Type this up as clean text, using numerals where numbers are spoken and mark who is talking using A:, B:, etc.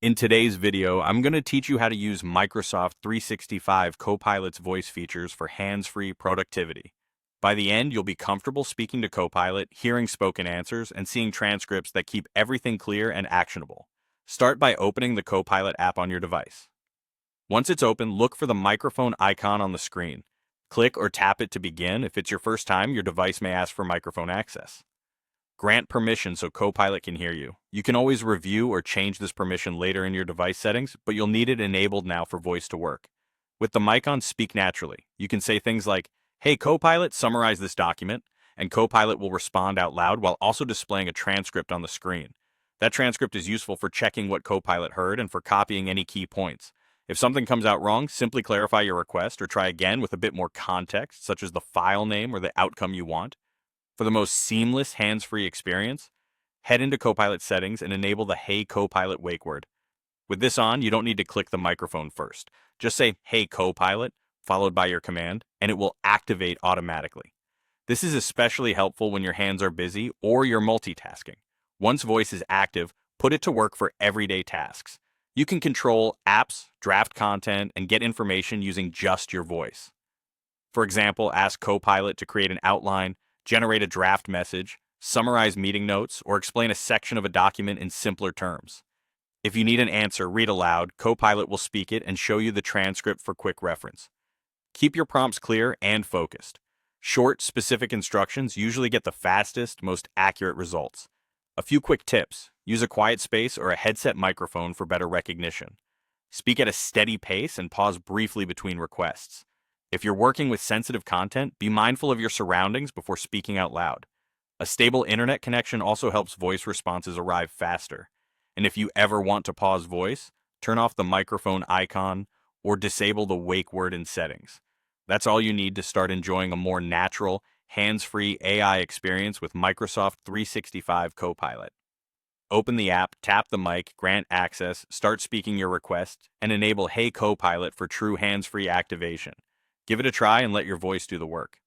A: In today's video, I'm going to teach you how to use Microsoft 365 Copilot's voice features for hands-free productivity. By the end, you'll be comfortable speaking to Copilot, hearing spoken answers, and seeing transcripts that keep everything clear and actionable. Start by opening the Copilot app on your device. Once it's open, look for the microphone icon on the screen. Click or tap it to begin. If it's your first time, your device may ask for microphone access. Grant permission so Copilot can hear you. You can always review or change this permission later in your device settings, but you'll need it enabled now for voice to work. With the mic on, speak naturally. You can say things like, "Hey Copilot, summarize this document," and Copilot will respond out loud while also displaying a transcript on the screen. That transcript is useful for checking what Copilot heard and for copying any key points. If something comes out wrong, simply clarify your request or try again with a bit more context, such as the file name or the outcome you want. For the most seamless hands-free experience, head into Copilot settings and enable the Hey Copilot wake word. With this on, you don't need to click the microphone first. Just say Hey Copilot, followed by your command, and it will activate automatically. This is especially helpful when your hands are busy or you're multitasking. Once voice is active, put it to work for everyday tasks. You can control apps, draft content, and get information using just your voice. For example, ask Copilot to create an outline, generate a draft message, summarize meeting notes, or explain a section of a document in simpler terms. If you need an answer, read aloud. Copilot will speak it and show you the transcript for quick reference. Keep your prompts clear and focused. Short, specific instructions usually get the fastest, most accurate results. A few quick tips. Use a quiet space or a headset microphone for better recognition. Speak at a steady pace and pause briefly between requests. If you're working with sensitive content, be mindful of your surroundings before speaking out loud. A stable internet connection also helps voice responses arrive faster. And if you ever want to pause voice, turn off the microphone icon or disable the wake word in settings. That's all you need to start enjoying a more natural, hands-free AI experience with Microsoft 365 Copilot. Open the app, tap the mic, grant access, start speaking your request, and enable Hey Copilot for true hands-free activation. Give it a try and let your voice do the work.